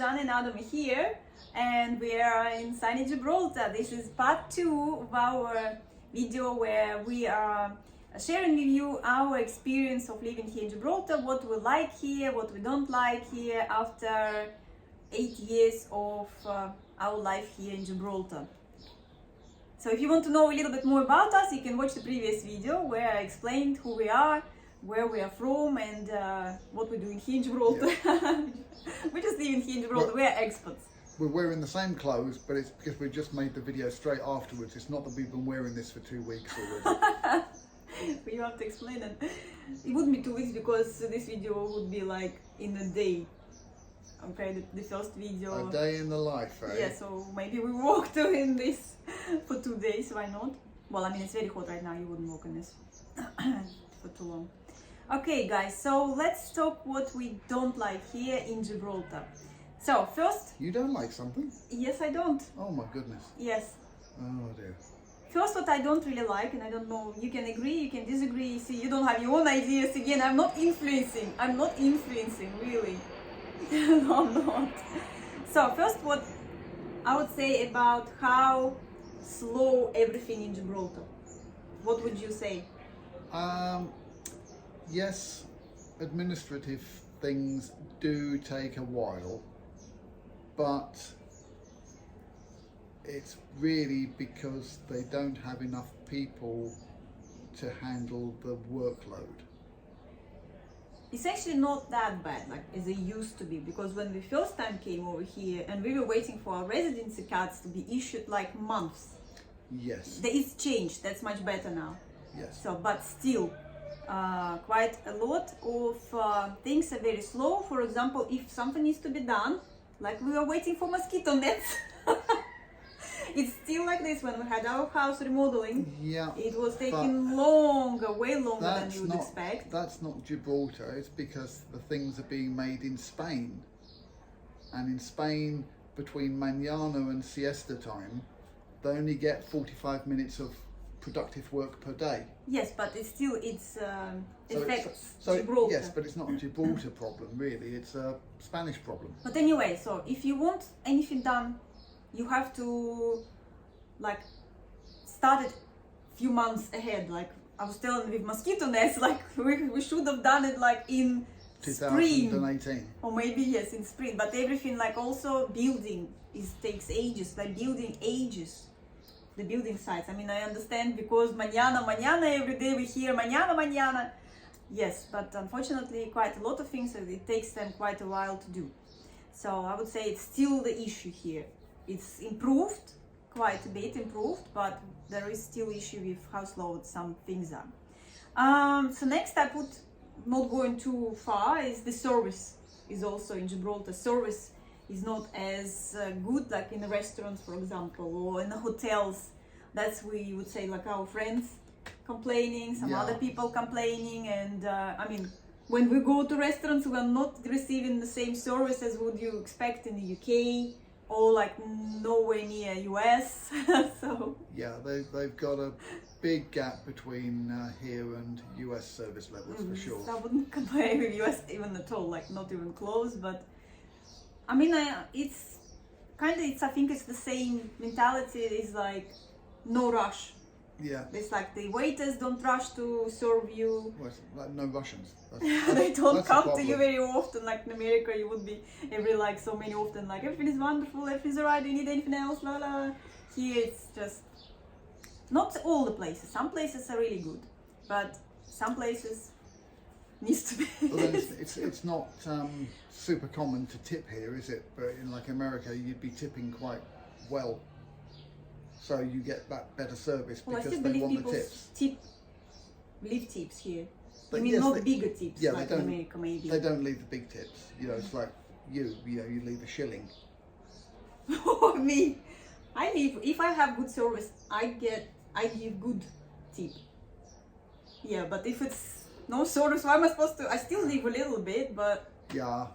Janna and Adam here, and we are in sunny Gibraltar. This is part 2 of our video where we are sharing with you our experience of living here in Gibraltar, what we like here, what we don't like here after 8 years of our life here in Gibraltar. So if you want to know a little bit more about us, you can watch the previous video where I explained who we are, where we are from, and what we're doing here in Gibraltar. Yeah. We're just living here in Gibraltar. We're expats. We're wearing the same clothes, but it's because we just made the video straight afterwards. It's not that we've been wearing this for 2 weeks already. You have to explain it. It wouldn't be 2 weeks because this video would be like in a day. Okay, the first video. A day in the life, eh? Yeah, so maybe we walk in this for 2 days. Why not? Well, I mean, it's very hot right now. You wouldn't walk in this for too long. Okay, guys. So let's talk what we don't like here in Gibraltar. So first. You don't like something? Yes, I don't. Oh my goodness. Yes. Oh dear. First, what I don't really like, and I don't know, you can agree, you can disagree, see, you don't have your own ideas. Again, I'm not influencing, really. No, I'm not. So first, what I would say about how slow everything in Gibraltar. What would you say? Yes, administrative things do take a while, but it's really because they don't have enough people to handle the workload. It's actually not that bad like as it used to be, because when we first time came over here and we were waiting for our residency cards to be issued like months. Yes. It's changed, that's much better now. Yes. So, but still, quite a lot of things are very slow. For example, if something needs to be done, like we were waiting for mosquito nets. It's still like this when we had our house remodeling. Yeah. It was taking longer, way longer than you would not, expect. That's not Gibraltar, it's because the things are being made in Spain. And in Spain, between mañana and siesta time, they only get 45 minutes of productive work per day. Yes, but it affects so Gibraltar. Yes, but it's not a Gibraltar problem, really. It's a Spanish problem. But anyway, so if you want anything done, you have to like start it a few months ahead. Like I was telling with mosquito nets, like we should have done it like in 2018. Spring, or maybe yes, in spring. But everything, like also building, takes ages. Like building ages. The building sites. I mean, I understand because mañana every day we hear mañana. Yes, but unfortunately, quite a lot of things. It takes them quite a while to do. So I would say it's still the issue here. It's improved, quite a bit improved, but there is still issue with how slow some things are. So next I put, not going too far, is the service is also in Gibraltar. Service is not as good like in the restaurants, for example, or in the hotels. That's we would say like our friends complaining, some other people complaining, and I mean, when we go to restaurants, we are not receiving the same service as would you expect in the UK. Or like nowhere near US. So yeah, they've got a big gap between here and US service levels for sure. So I wouldn't compare with US even at all, like not even close. But I mean, it's kind of I think it's the same mentality. It's like no rush. Yeah. It's like the waiters don't rush to serve you. Well, it's like no Russians. They don't come to you very often. Like in America, you would be every like so many often. Like everything is wonderful, everything's alright. Do you need anything else? La la. Here it's just not all the places. Some places are really good, but some places needs to be. Well, then it's not super common to tip here, is it? But in like America, you'd be tipping quite well. So you get that better service because they want the tips. Leave tips here. But you mean yes, not bigger tips like in America maybe? They don't leave the big tips. You know, it's like you leave a shilling. Me, I leave. If I have good service, I give good tip. Yeah, but if it's no service, why am I supposed to? I still leave a little bit, but yeah.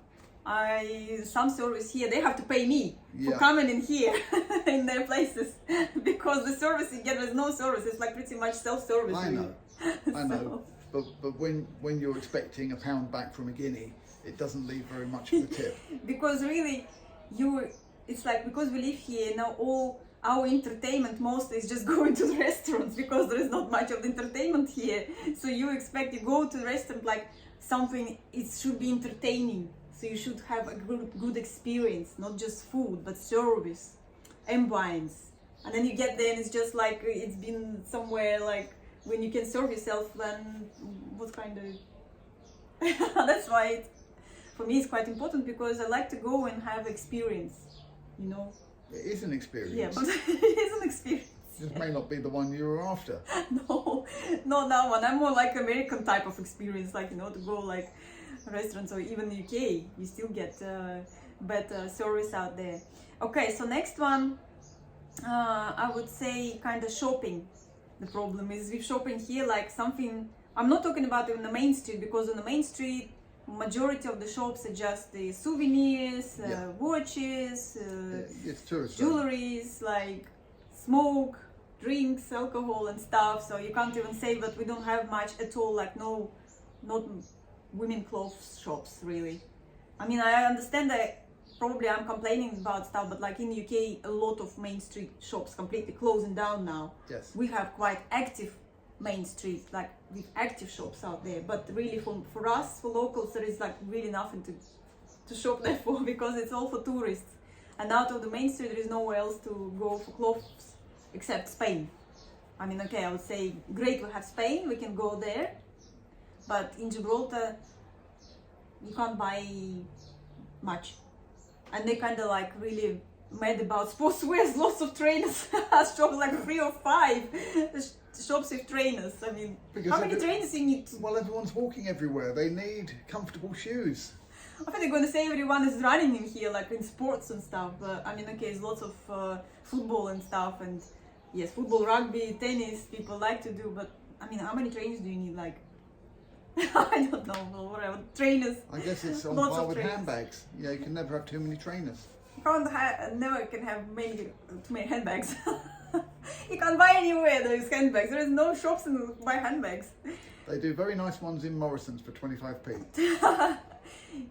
Some service here, they have to pay me for coming in here in their places because the service you get, there's no service. It's like pretty much self-service. I know. But when you're expecting £1 back from a guinea, it doesn't leave very much of a tip. Because really, it's like, because we live here now, all our entertainment mostly is just going to the restaurants, because there is not much of entertainment here. So you go to the restaurant like something, it should be entertaining. So you should have a good experience, not just food, but service, ambience. And then you get there and it's just like, it's been somewhere like, when you can serve yourself, then what kind of... That's why for me it's quite important, because I like to go and have experience, you know. It is an experience. Yeah, but it is an experience. This may not be the one you were after. No, not that one. I'm more like American type of experience, like, you know, to go like restaurants, or even the UK, you still get better service out there. Okay, so next one, I would say kind of shopping. The problem is with shopping here, like something, I'm not talking about in the main street, because on the main street, majority of the shops are just the souvenirs, watches, It's tourist. jewelries, like smoke, drinks, alcohol and stuff. So you can't even say that we don't have much at all, like not women clothes shops really. I mean, I understand that probably I'm complaining about stuff, but like in the UK, a lot of main street shops completely closing down now. Yes. We have quite active main street, like with active shops out there, but really for us, for locals, there is like really nothing to shop there for, because it's all for tourists. And out of the main street, there is nowhere else to go for clothes except Spain. I mean, okay, I would say great, we have Spain, we can go there, but in Gibraltar you can't buy much. And they kind of like really mad about sportswear. Lots of trainers shops, like 3 or 5 shops with trainers. I mean, Because how many trainers you need? Well, everyone's walking everywhere. They need comfortable shoes. I think they're going to say everyone is running in here, like in sports and stuff. But I mean, okay, there's lots of football and stuff, and yes, football, rugby, tennis, people like to do. But I mean, how many trainers do you need? Like, I don't know, well, whatever. Trainers. I guess it's on Lots par of with trainers. handbags. Yeah, you can never have too many trainers. Never can have too many handbags. You can't buy anywhere those handbags. There is no shops to buy handbags. They do very nice ones in Morrison's for 25p.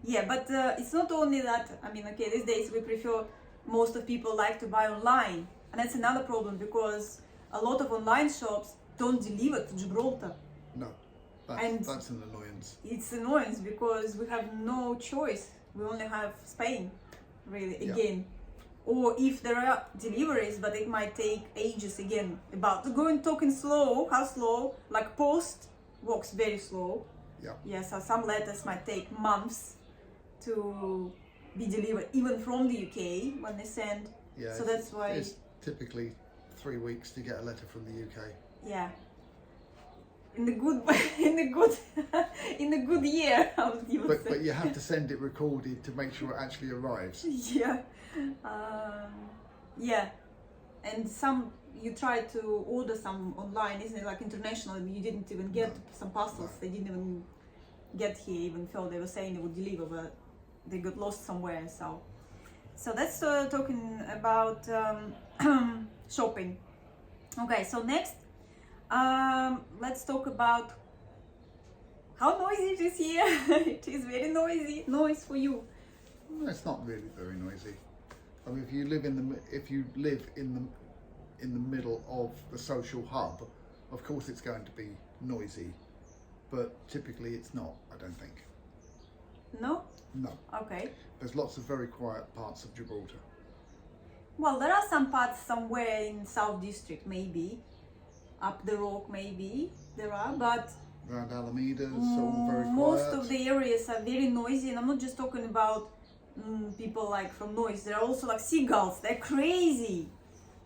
Yeah, but it's not only that. I mean, okay, these days we prefer, most of people like to buy online, and that's another problem, because a lot of online shops don't deliver to Gibraltar. No, And- that's an annoyance. It's annoying because we have no choice. We only have Spain, really, Yeah. again. Or if there are deliveries, but it might take ages again. About going talking slow, how slow? Like post works very slow. Yeah. Yeah, so some letters might take months to be delivered, even from the UK when they send. Yeah. So that's why. It's typically 3 weeks to get a letter from the UK. Yeah. In the good, in the good year, I would even say. But you have to send it recorded to make sure it actually arrives. Yeah, yeah, and some you try to order some online, isn't it? Like international, you didn't even get some parcels. They didn't even get here, even though they were saying they would deliver, but they got lost somewhere. So that's talking about shopping. Okay, so next, let's talk about how noisy it is here. It is very noisy. Noise for you. No, it's not really very noisy. I mean, if you live in the middle of the social hub, of course it's going to be noisy, but typically it's not, I don't think. No? No. Okay. There's lots of very quiet parts of Gibraltar. Well, there are some parts somewhere in South District, maybe. Up the rock, maybe. There are, but Around Alameda's, all very quiet. most of the areas are very noisy, and I'm not just talking about people like from noise. There are also like seagulls. They're crazy.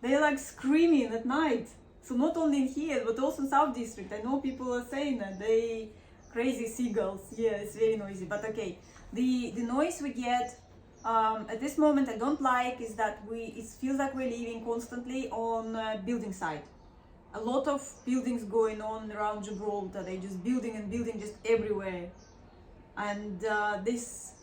They're like screaming at night. So not only in here, but also in South District. I know people are saying that they crazy seagulls. Yeah, it's very noisy. But okay, the noise we get at this moment I don't like is that it feels like we're living constantly on building site. A lot of buildings going on around Gibraltar. They're just building and building just everywhere, and this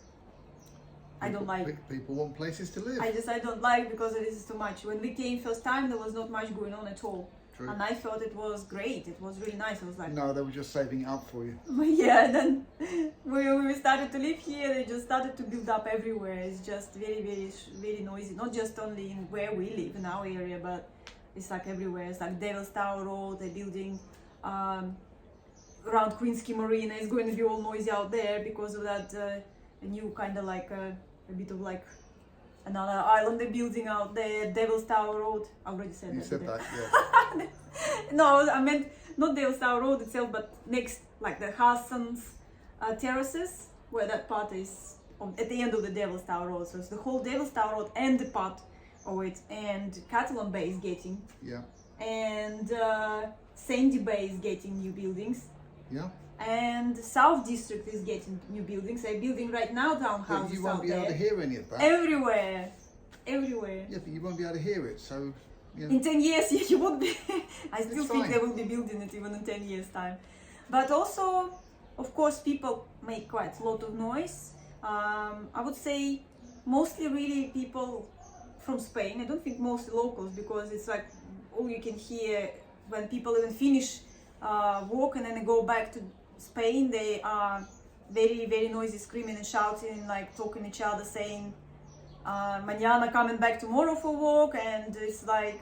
I don't like. People want places to live. I don't like, because this is too much. When we came first time, there was not much going on at all. True. And I thought it was great. It was really nice. I was like, No, they were just saving it up for you. yeah. Then when we started to live here, they just started to build up everywhere. It's just very, very, very noisy. Not just only in where we live in our area, but it's like everywhere. It's like Devil's Tower Road. They're building around Queensky Marina. It's going to be all noisy out there because of that new kind of like a bit of like another island they're building out there. Devil's Tower Road. I already said You that. said didn't that, yeah. No, I meant not Devil's Tower Road itself, but next, like the Hassan's terraces, where that part is at the end of the Devil's Tower Road. So it's the whole Devil's Tower Road and the part of it, and Catalan Bay is getting, Yeah. and Sandy Bay is getting new buildings, Yeah. and South District is getting new buildings. They're building right now But townhouses you won't out be able to there. hear any of that. Everywhere. Everywhere. Yeah, but you won't be able to hear it, so, you know. In 10 years, you would be. I still It's think fine. they will be building it even in 10 years' time. But also, of course, people make quite a lot of noise. I would say mostly really people from Spain. I don't think mostly locals, because it's like all you can hear when people even finish work and then they go back to Spain. They are very, very noisy, screaming and shouting, like talking to each other, saying, mañana, coming back tomorrow for work. And it's like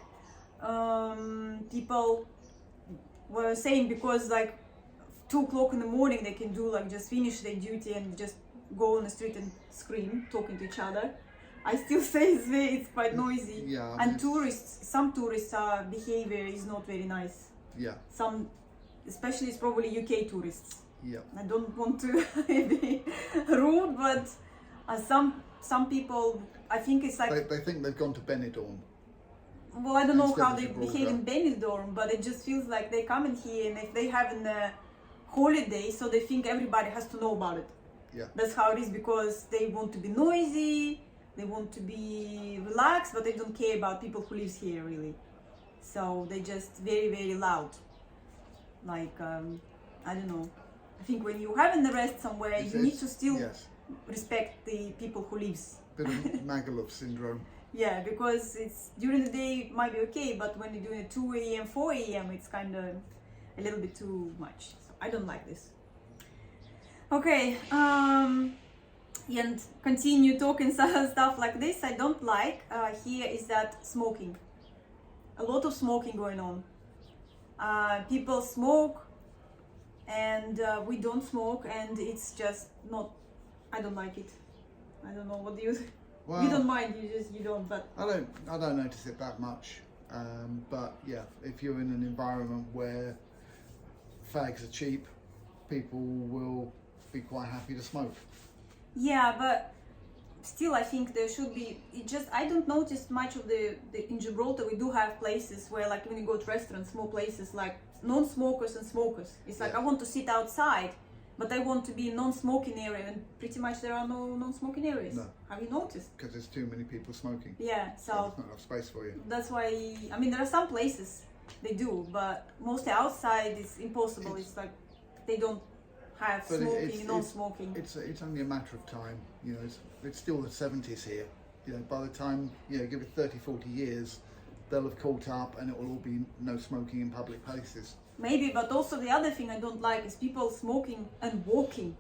people were saying, because like 2 o'clock in the morning they can do like just finish their duty and just go on the street and scream, talking to each other. I still say it's quite noisy. Yeah. And some tourists behavior is not very nice. Yeah. Some, especially it's probably UK tourists. Yeah. I don't want to be rude, but some people, I think it's like, They think they've gone to Benidorm. well, I don't know instead how of they Gibraltar. behave in Benidorm, but it just feels like they come in here, and if they having a holiday, so they think everybody has to know about it. Yeah. That's how it is, because they want to be noisy, they want to be relaxed, but they don't care about people who lives here really. So they just very, very loud. Like I don't know. I think when you having the rest somewhere, you need to still Yes. respect the people who lives. Bit of Magaluf syndrome. Yeah, because it's during the day it might be okay, but when you're doing it 2 a.m., 4 a.m., it's kind of a little bit too much. So I don't like this. Okay, and continue talking stuff like this. I don't like here is that smoking. A lot of smoking going on. People smoke, and we don't smoke, and it's just not. I don't like it. I don't know. What do you? Well, You don't mind. You don't. But I don't notice it that much. But yeah, if you're in an environment where fags are cheap, people will be quite happy to smoke. yeah, but still, I think there should be. It just I don't notice much of the in Gibraltar. We do have places where, like, when you go to restaurants, small places like non-smokers and smokers. It's like Yeah. I want to sit outside, but I want to be in non-smoking area, and pretty much there are no non-smoking areas. No. Have you noticed? Because there's too many people smoking. Yeah. So So there's not enough space for you. that's why. I mean, there are some places they do, but mostly outside it's impossible. It's like they don't have But smoking, non-smoking. It's only a matter of time. You know, it's still the 70s here. You know, by the time, you know, give it 30, 40 years, they'll have caught up and it will all be no smoking in public places. Maybe, but also the other thing I don't like is people smoking and walking.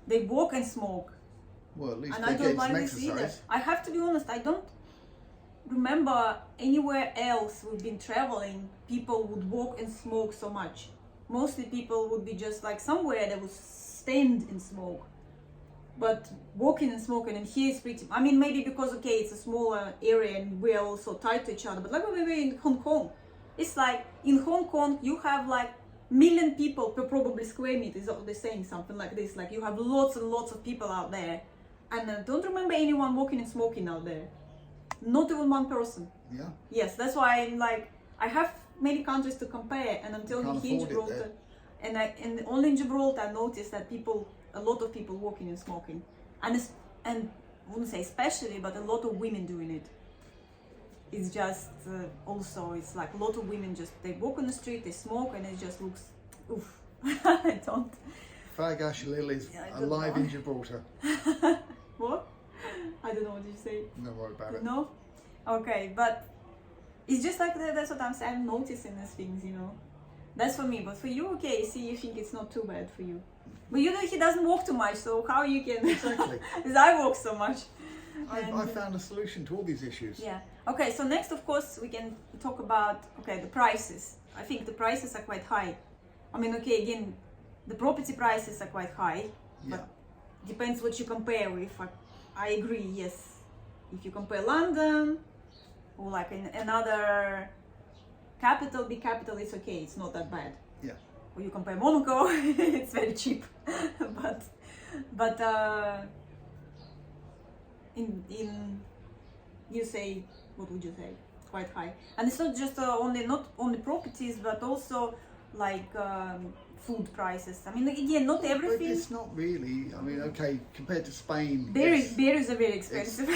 They walk and smoke, Well, at least and they I don't get some like this either. exercise. I have to be honest, I don't remember anywhere else we've been traveling, people would walk and smoke so much. Mostly people would be just like somewhere they would stand and smoke. But walking and smoking, and here is pretty, I mean, maybe because, okay, it's a smaller area and we're also tied to each other, but like when we were in Hong Kong, it's like in Hong Kong you have like million people per probably square meter, is what they're saying, something like this. Like you have lots and lots of people out there, and I don't remember anyone walking and smoking out there. Not even one person. Yeah. Yes, that's why I'm like, I have many countries to compare, and I'm telling you, Can't here in afford it Gibraltar, and only in Gibraltar I noticed that a lot of people walking and smoking, and I wouldn't say especially, but a lot of women doing it. It's just also, it's like a lot of women just, they walk on the street, they smoke, and it just looks, oof. I don't. Fag Ash Lil is Yeah, I don't alive know. in Gibraltar. What? I don't know what you say. Don't worry about it. No? Okay, but It's just like that, that's what I'm saying. I'm noticing these things, you know. That's for me, but for you, okay. See, you think it's not too bad for you, but you know he doesn't walk too much, so how you can? Exactly. Because I walk so much. I found a solution to all these issues. Yeah. Okay. So next, of course, we can talk about the prices. I think the prices are quite high. I mean, okay, again, the property prices are quite high, Yeah. but depends what you compare with. I agree. Yes. If you compare London or like in another capital, big capital, it's okay. It's not that bad. Yeah. Or you compare Monaco, it's very cheap. but in you say, what would you say? Quite high. And it's not just not only properties, but also like food prices. I mean, again, not everything. But it's not really. I mean, okay, compared to Spain. Berries are very expensive.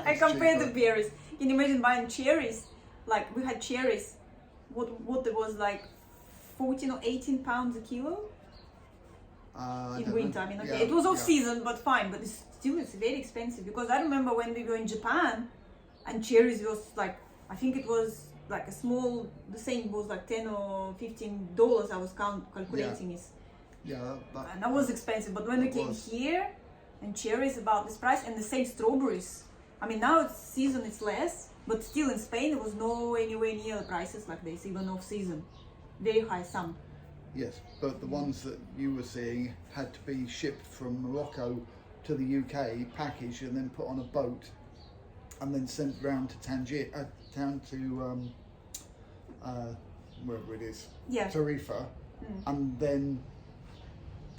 I compare the berries. Can you imagine buying cherries? Like we had cherries. What it was like 14 or 18 pounds a kilo in winter. I mean, okay, Yeah, it was off yeah. season, but fine. But it's very expensive because I remember when we were in Japan, and cherries was like, I think it was like a small, the same was like $10 or $15. I was calculating it, Yeah, and that was expensive. But when we came here, and cherries about this price, and the same strawberries. I mean, now it's season, it's less, but still in Spain it was no anywhere near the prices like this, even off season. Very high some. yes, but the ones that you were seeing had to be shipped from Morocco to the UK, packaged and then put on a boat, and then sent round to Tangier, down to wherever it is, Yeah. Tarifa, and then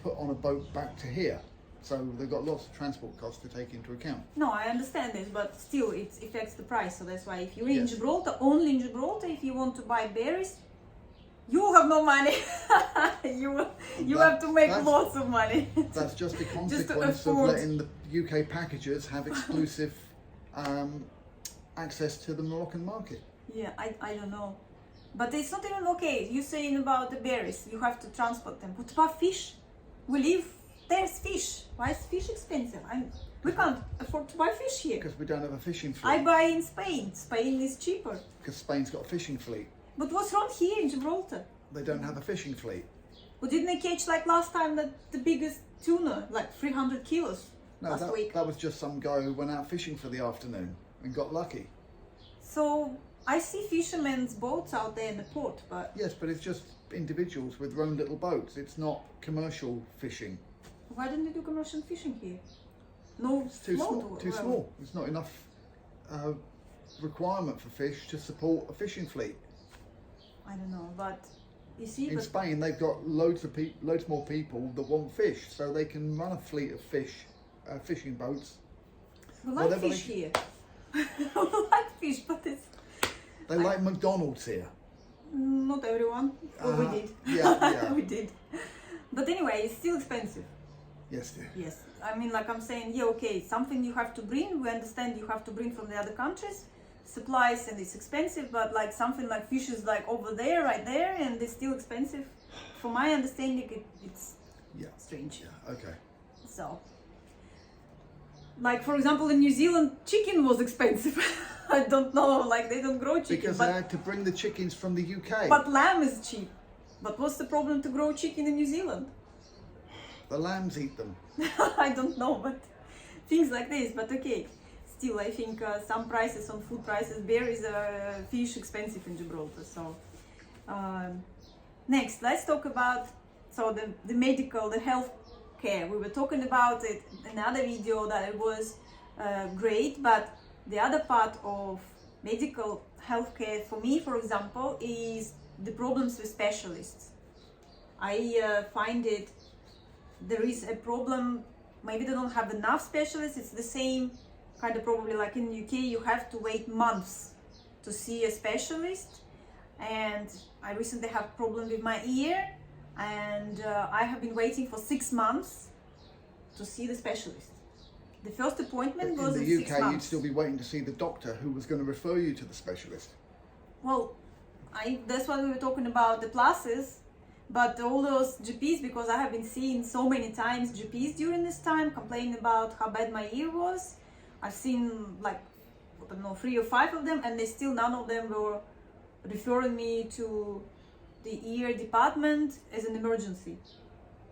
put on a boat back to here. So they've got lots of transport costs to take into account. No, I understand this, but still it affects the price. So that's why if you're in Yes. Gibraltar, only in Gibraltar, if you want to buy berries, you have no money. you have to make that's- lots of money. That's just a Just to consequence of afford. letting the UK packagers have exclusive access to the Moroccan market. Yeah, I don't know. But it's not even okay. You're saying about the berries, you have to transport them. What about fish? We live, there's fish. Why is fish expensive? We can't afford to buy fish here. Because we don't have a fishing fleet. I buy in Spain. Spain is cheaper. Because Spain's got a fishing fleet. But what's wrong here in Gibraltar? They don't have a fishing fleet. Well, didn't they catch like last time the biggest tuna, like 300 kilos No, last week? that was just some guy who went out fishing for the afternoon and got lucky. So I see fishermen's boats out there in the port, but Yes, but it's just individuals with their own little boats. It's not commercial fishing. why don't they do commercial fishing here? No, It's too float small. or- Too well, small. There's not enough requirement for fish to support a fishing fleet. I don't know, but you see, In but Spain, they've got loads more people that want fish, so they can run a fleet of fishing boats. we like whatever fish they- here. We like fish, but it's They like McDonald's here. not everyone. Well, we did. Yeah. we did. But anyway, it's still expensive. Yes, dear. Yes, I mean, like I'm saying, yeah, okay, it's something you have to bring. We understand you have to bring from the other countries supplies, and it's expensive. But like something like fish is like over there, right there, and it's still expensive. From my understanding, it's Yeah. strange. Yeah. Okay. So, like for example, in New Zealand, chicken was expensive. I don't know, like they don't grow chicken, Because but they had to bring the chickens from the UK. but lamb is cheap. But what's the problem to grow chicken in New Zealand? The lambs eat them. I don't know, but things like this. But okay, still, I think some prices on food prices, berries, fish expensive in Gibraltar. So next, let's talk about the medical, the health care. We were talking about it in another video that it was great, but the other part of medical healthcare for me, for example, is the problems with specialists. I find it there is a problem. Maybe they don't have enough specialists. It's the same kind of probably like in UK. You have to wait months to see a specialist, and I recently have problem with my ear, and I have been waiting for 6 months to see the specialist. The first appointment But was in in the 6 UK, months. you'd still be waiting to see the doctor who was going to refer you to the specialist. Well, that's what we were talking about, the pluses, but all those GPs, because I have been seeing so many times GPs during this time complaining about how bad my ear was. I've seen like I don't know, 3 or 5 of them, and they still none of them were referring me to the ear department as an emergency.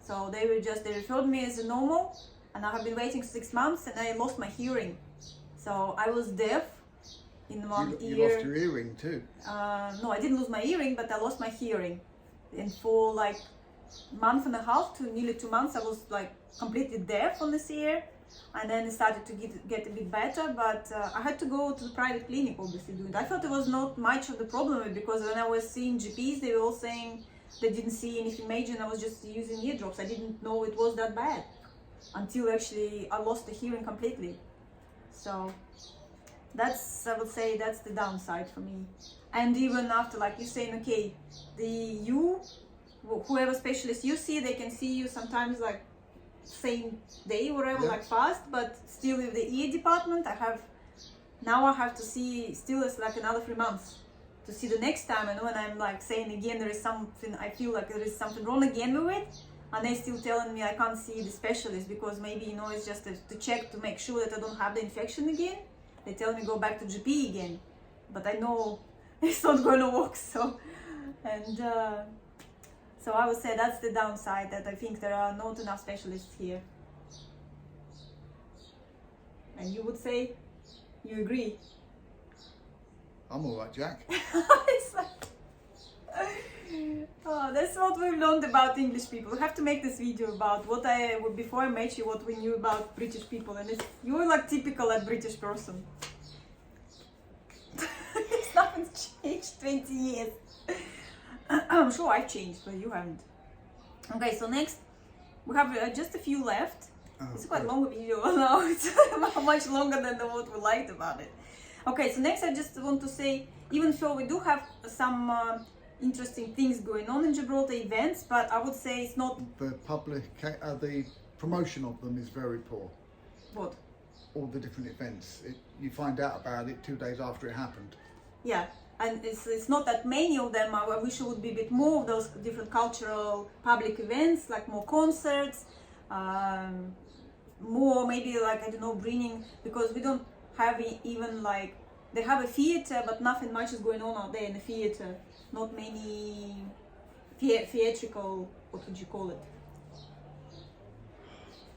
So they referred me as a normal, and I have been waiting 6 months, and I lost my hearing. So I was deaf in one ear. You lost your earring too? No, I didn't lose my earring, but I lost my hearing. And for like month and a half to nearly 2 months, I was like completely deaf on this ear. And then it started to get a bit better, but I had to go to the private clinic, obviously, doing it. I thought it was not much of the problem, because when I was seeing GPs, they were all saying they didn't see anything major, and I was just using eardrops. I didn't know it was that bad until actually I lost the hearing completely. So that's, I would say, that's the downside for me. And even after, like you're saying, okay, whoever specialist you see, they can see you sometimes like same day, whatever, like fast, but still with the ear department, I have to see, still it's like another 3 months to see the next time. And when I'm like saying again, there is something, I feel like there is something wrong again with it, and they still telling me I can't see the specialist, because maybe, you know, it's just to check to make sure that I don't have the infection again. They tell me go back to GP again, but I know it's not going to work. So, and so I would say that's the downside, that I think there are not enough specialists here. And you would say, you agree? I'm all right, Jack. It's like, oh, that's what we've learned about English people. We have to make this video about before I met you, what we knew about British people, and you're like typical like British person. Nothing's changed 20 years. I'm sure I've changed, but you haven't. Okay, so next we have just a few left. It's quite a long video now. It's much longer than what we liked about it. Okay, so next I just want to say, even though we do have some interesting things going on in Gibraltar, events, but I would say it's not... The the promotion of them is very poor. What? All the different events. You find out about it 2 days after it happened. Yeah, and it's not that many of them. I wish it would be a bit more of those different cultural public events, like more concerts, more maybe like, I don't know, bringing, because we don't have even like, they have a theater, but nothing much is going on out there in the theater. Not many theatrical, what would you call it?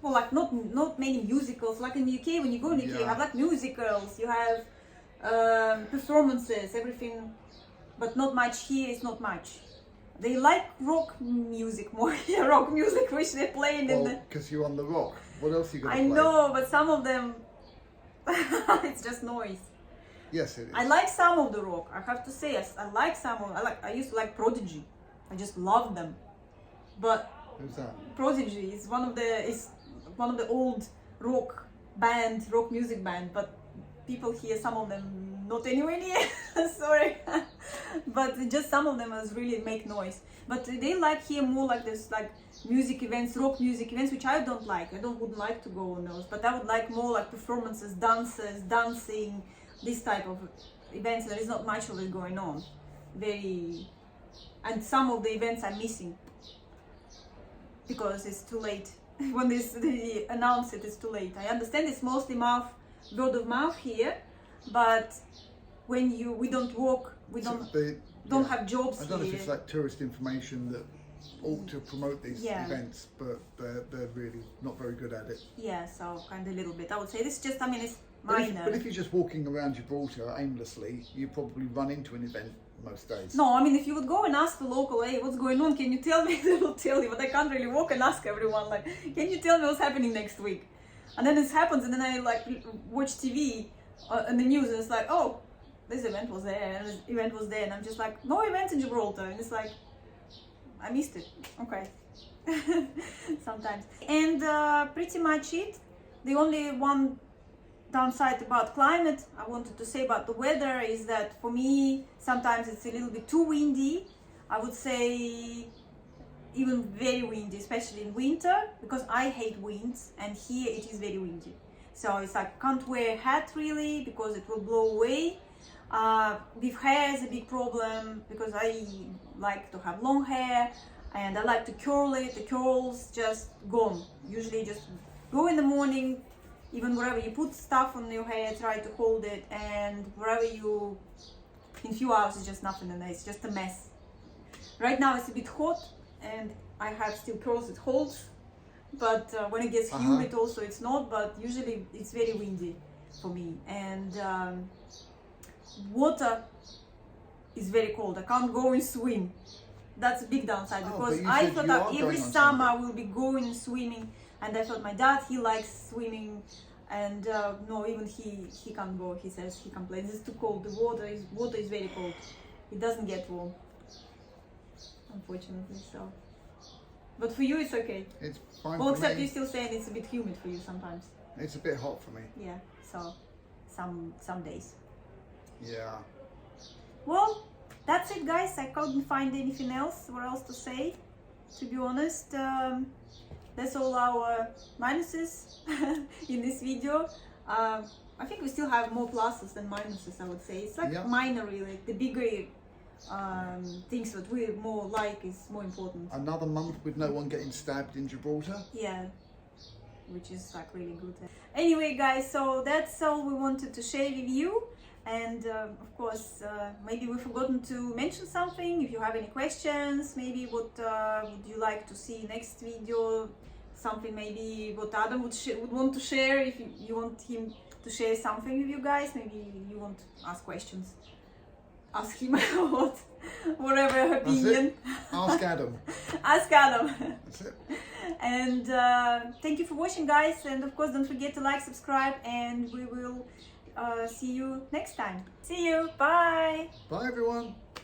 Well, like not many musicals. Like in the UK, when you go in the UK, you have like musicals, you have performances, everything, but not much here. It's not much. They like rock music more here, rock music, which they're playing in the... because you're on the rock. What else are you going to I play? know, but some of them, it's just noise. Yes, it is. I like some of the rock. I have to say, I like some of. I used to like Prodigy. I just love them. But who's that? Prodigy is one of the old rock music band. But people here, some of them not anywhere near. Sorry, but just some of them really make noise. But they like here more like this, like music events, rock music events, which I don't like. Wouldn't like to go on those. But I would like more like performances, dances, dancing. This type of events, there is not much of it going on. And some of the events I'm missing because it's too late. When they announce it's too late. I understand it's mostly word of mouth here, but when we don't work, we don't have jobs here. I don't know if it's like tourist information that ought to promote these events, but they're really not very good at it. Yeah, so kind of a little bit. I would say this is just, it's minor. But if you're just walking around Gibraltar aimlessly, you probably run into an event most days. No, if you would go and ask the local, hey, what's going on, can you tell me? They will tell you, but I can't really walk and ask everyone, like, can you tell me what's happening next week? And then this happens, and then I like watch TV and the news, and it's like, oh, this event was there, and this event was there, and I'm just like, no events in Gibraltar, and it's like, I missed it. Okay. Sometimes. And pretty much it. The only one downside about climate I wanted to say about the weather is that for me sometimes it's a little bit too windy. I would say even very windy, especially in winter, because I hate winds, and here it is very windy. So it's like can't wear a hat really because it will blow away. With hair is a big problem because I like to have long hair and I like to curl it. The curls just gone. Usually just go in the morning, even wherever you put stuff on your hair, try to hold it, and wherever you, in few hours it's just nothing, and it's just a mess. Right now it's a bit hot and I have still curls it holds, but when it gets humid also it's not, but usually it's very windy for me, and water is very cold. I can't go and swim. That's a big downside, because I thought that every summer I will be going swimming, and I thought my dad, he likes swimming, and no, even he can't go. He says, he complains it's too cold. The water is very cold. It doesn't get warm, unfortunately. So, but for you it's okay. It's fine. Well, for except me. you're still saying it's a bit humid for you sometimes. It's a bit hot for me. Yeah. So some days. Yeah. Well, that's it, guys. I couldn't find anything else to say, to be honest. That's all our minuses in this video. I think we still have more pluses than minuses, I would say. It's like minor, really. The bigger things that we more like is more important. Another month with no one getting stabbed in Gibraltar. Yeah, which is like really good. Anyway, guys, so that's all we wanted to share with you. And of course, maybe we've forgotten to mention something. If you have any questions, maybe what would you like to see next video, something maybe what Adam would want to share. If you want him to share something with you guys, maybe you want to ask questions, ask him whatever opinion. Ask Adam. Ask Adam. That's it. And thank you for watching, guys, and of course don't forget to like, subscribe, and we will see you next time. See you. Bye. Bye everyone.